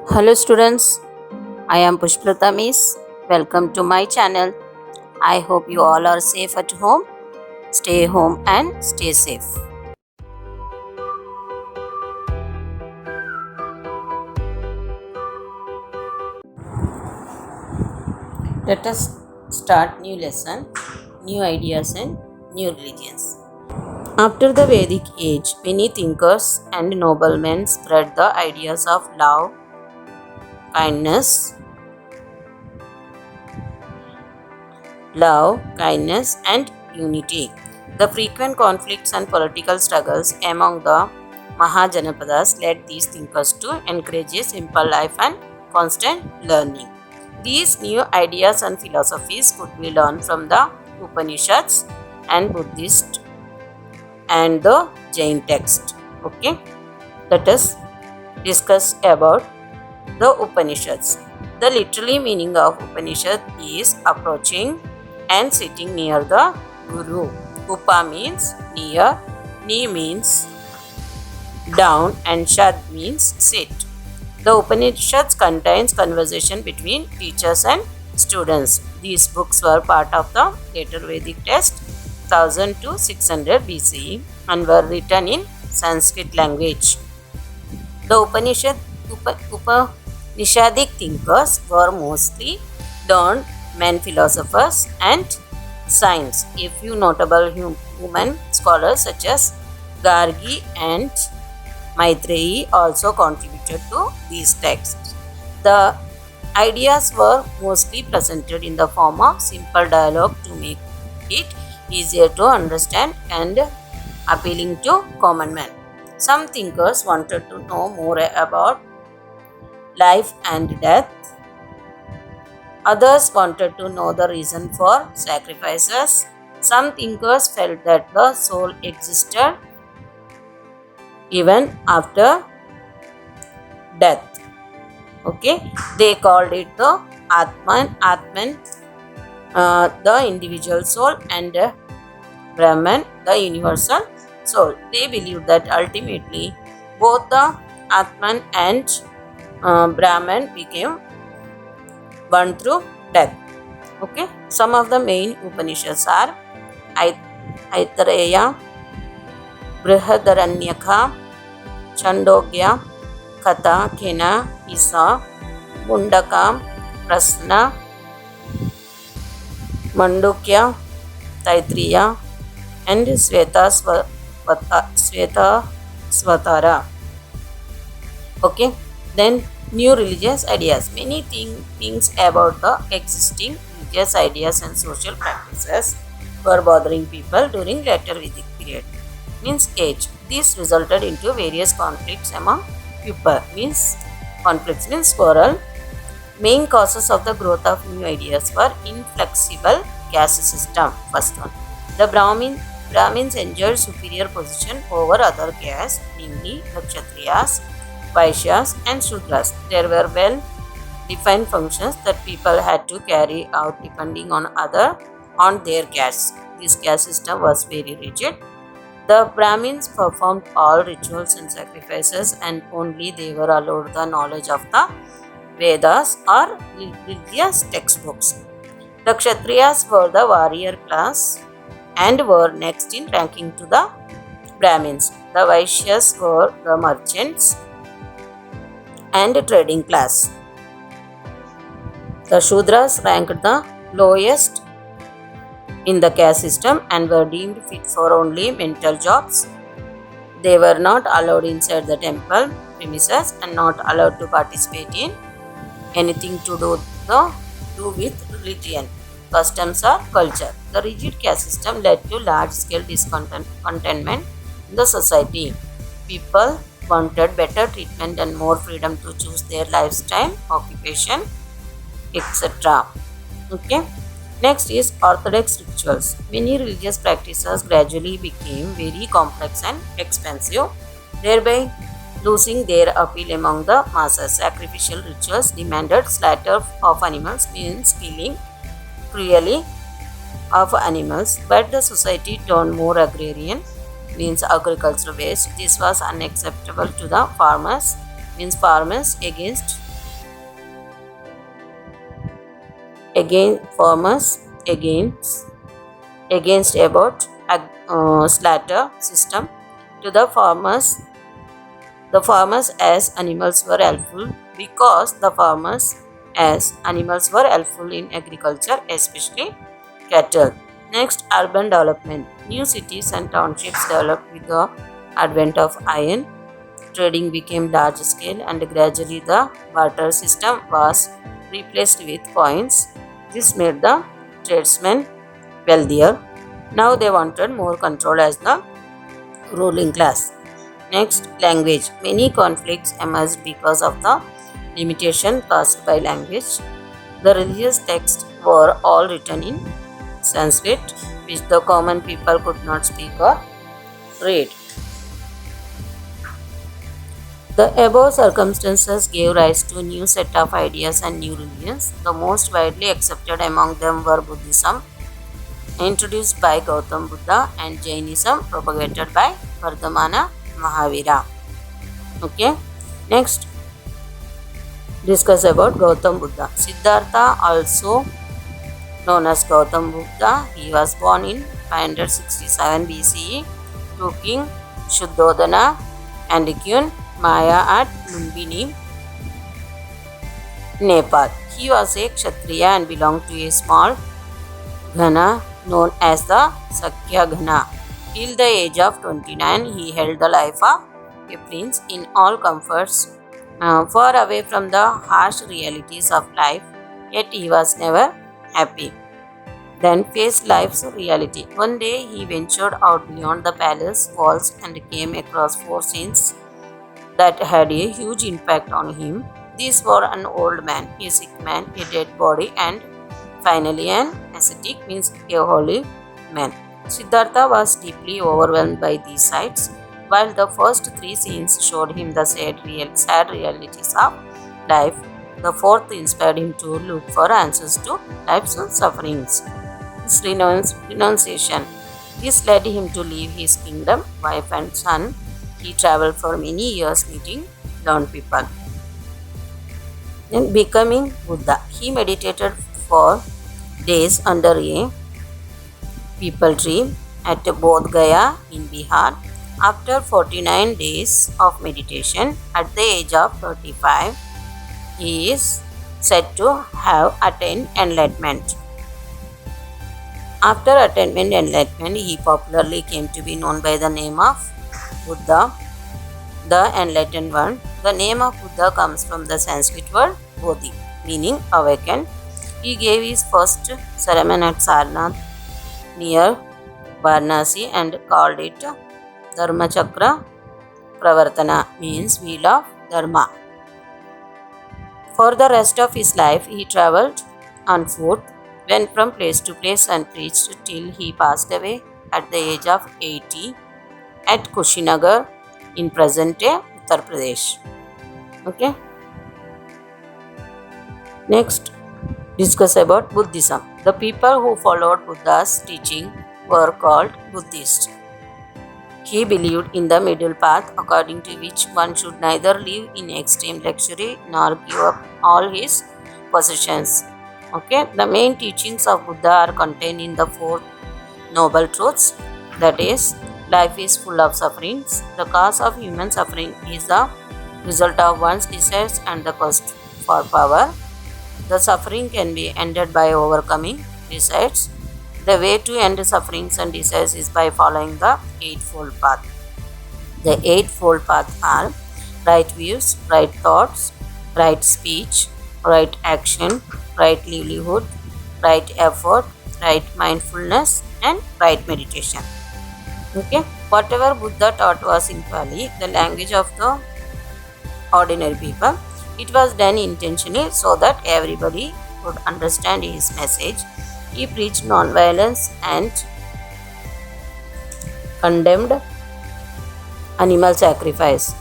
Hello students, I am Pushprata Miss. Welcome to my channel. I hope you all are safe at home. Stay home and stay safe. Let us start new lesson, new ideas and new religions. After the Vedic age, many thinkers and noblemen spread the ideas of love, kindness, and unity. The frequent conflicts and political struggles among the Mahajanapadas led these thinkers to encourage a simple life and constant learning. These new ideas and philosophies could be learned from the Upanishads and Buddhist and the Jain text. Okay, let us discuss about the Upanishads. The literally meaning of Upanishad is approaching and sitting near the Guru. Upa means near, Ni means down, and Shad means sit. The Upanishads contains conversation between teachers and students. These books were part of the later Vedic text 1000 to 600 BCE and were written in Sanskrit language. The Upanishadic thinkers were mostly learned men philosophers and science. A few notable human scholars such as Gargi and Maitreyi also contributed to these texts. The ideas were mostly presented in the form of simple dialogue to make it easier to understand and appealing to common man. Some thinkers wanted to know more about life and death. Others wanted to know the reason for sacrifices. Some thinkers felt that the soul existed even after death. Okay, they called it the Atman, the individual soul, and Brahman, the universal soul. They believed that ultimately both the Atman and Brahman became one through death. Okay, some of the main Upanishads are Aitareya, Brihadaranyaka, Chandogya, Katha, Kena, Isa, Mundaka, Prasna, Mandukya, Taitriya, and Swatara. Okay, then new religious ideas. Many things about the existing religious ideas and social practices were bothering people during later Vedic period. Means age. This resulted into various conflicts among people. Conflicts means quarrel. Main causes of the growth of new ideas were inflexible caste system. First one. The Brahmins enjoyed superior position over other castes, namely the Kshatriyas, Vaishyas and Shudras. There were well-defined functions that people had to carry out depending on their castes. This caste system was very rigid. The Brahmins performed all rituals and sacrifices, and only they were allowed the knowledge of the Vedas or religious textbooks. The Kshatriyas were the warrior class and were next in ranking to the Brahmins. The Vaishyas were the merchants and trading class. The Shudras ranked the lowest in the caste system and were deemed fit for only mental jobs. They were not allowed inside the temple premises and not allowed to participate in anything to do with religion, customs or culture. The rigid caste system led to large-scale discontentment in the society. People wanted better treatment and more freedom to choose their lifestyle, occupation, etc. Okay. Next is orthodox rituals. Many religious practices gradually became very complex and expensive, thereby losing their appeal among the masses. Sacrificial rituals demanded slaughter of animals, means killing cruelly of animals, but the society turned more agrarian, means agricultural based. This was unacceptable to the farmers, means farmers against against about slaughter system to the farmers as animals were helpful because the farmers as animals were helpful in agriculture, especially cattle. Next, urban development. New cities and townships developed with the advent of iron. Trading became large scale and gradually the barter system was replaced with coins. This made the tradesmen wealthier. Now they wanted more control as the ruling class. Next, language. Many conflicts emerged because of the limitation caused by language. The religious texts were all written in Sanskrit, which the common people could not speak or read. The above circumstances gave rise to a new set of ideas and new religions. The most widely accepted among them were Buddhism, introduced by Gautam Buddha, and Jainism, propagated by Vardhamana Mahavira. Okay, next discuss about Gautam Buddha. Siddhartha, also known as Gautam Buddha, he was born in 567 BCE to King Shuddhodana and Queen Maya at Lumbini, Nepal. He was a Kshatriya and belonged to a small Ghana known as the Sakya Ghana. Till the age of 29, he held the life of a prince in all comforts, far away from the harsh realities of life, yet he was never happy. Then faced life's reality. One day he ventured out beyond the palace walls and came across four scenes that had a huge impact on him. These were an old man, a sick man, a dead body, and finally an ascetic, means a holy man. Siddhartha was deeply overwhelmed by these sights. While the first three scenes showed him the sad realities of life, the fourth inspired him to look for answers to life's sufferings. His renunciation. This led him to leave his kingdom, wife, and son. He traveled for many years meeting learned people. Then becoming Buddha. He meditated for days under a peepal tree at Bodh Gaya in Bihar. After 49 days of meditation, at the age of 35, he is said to have attained enlightenment. After attainment enlightenment, he popularly came to be known by the name of Buddha, the enlightened one. The name of Buddha comes from the Sanskrit word Bodhi, meaning awakened. He gave his first sermon at Sarnath near Varanasi and called it Dharmachakra Pravartana, means wheel of Dharma. For the rest of his life, he traveled on foot, went from place to place and preached till he passed away at the age of 80 at Kushinagar in present-day Uttar Pradesh. Okay. Next, discuss about Buddhism. The people who followed Buddha's teaching were called Buddhists. He believed in the middle path, according to which one should neither live in extreme luxury nor give up all his possessions. Okay, the main teachings of Buddha are contained in the four noble truths, that is, life is full of sufferings. The cause of human suffering is the result of one's desires and the quest for power. The suffering can be ended by overcoming desires. The way to end sufferings and desires is by following the Eightfold Path. The Eightfold Path are right views, right thoughts, right speech, right action, right livelihood, right effort, right mindfulness, and right meditation. Okay, whatever Buddha taught was in Pali, the language of the ordinary people. It was done intentionally so that everybody could understand his message. He preached non-violence and condemned animal sacrifice.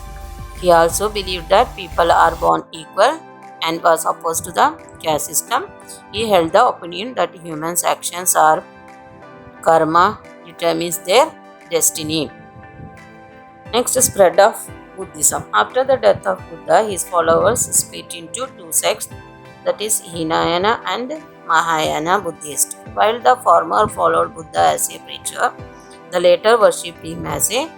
He also believed that people are born equal and was opposed to the caste system. He held the opinion that humans' actions are karma determines their destiny. Next, spread of Buddhism. After the death of Buddha, his followers split into two sects, that is Hinayana and Mahayana Buddhist. While the former followed Buddha as a preacher, the latter worshipped him as a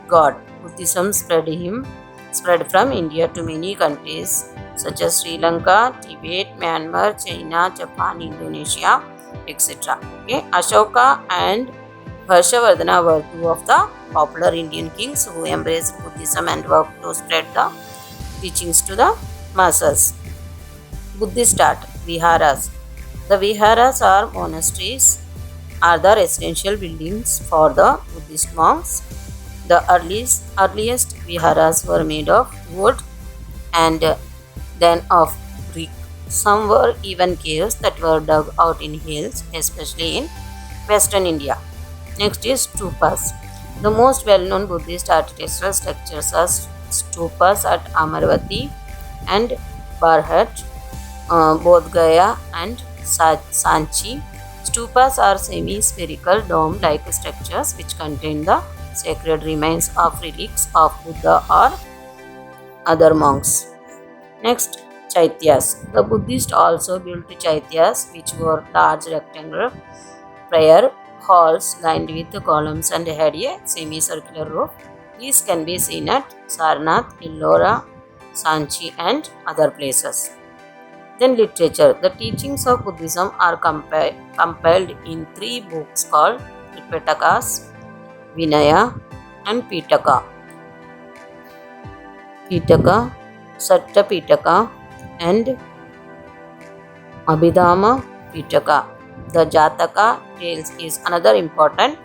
god. Buddhism spread from India to many countries such as Sri Lanka, Tibet, Myanmar, China, Japan, Indonesia, etc. Okay. Ashoka and Harshavardhana were two of the popular Indian kings who embraced Buddhism and worked to spread the teachings to the masses. Buddhist art, viharas. The viharas or monasteries are the residential buildings for the Buddhist monks. The earliest viharas were made of wood and then of brick. Some were even caves that were dug out in hills, especially in western India. Next is stupas. The most well-known Buddhist architectural structures are stupas at Amaravati and Barhat, Bodh Gaya and Sanchi. Stupas are semi-spherical dome-like structures which contain the sacred remains of relics of Buddha or other monks. Next, chaityas. The Buddhists also built chaityas, which were large rectangular prayer halls lined with columns and had a semicircular roof. These can be seen at Sarnath, Ellora, Sanchi and other places. Then literature. The teachings of Buddhism are compiled in 3 books called Tripitakas, Vinaya and Pitaka. Satta Pitaka and Abhidhamma Pitaka. The Jataka tales is another important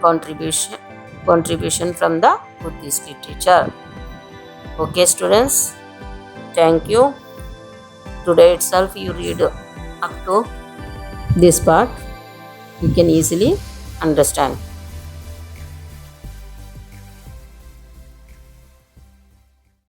contribution from the Buddhist literature. Okay students, thank you. Today itself you read up to this part, you can easily understand.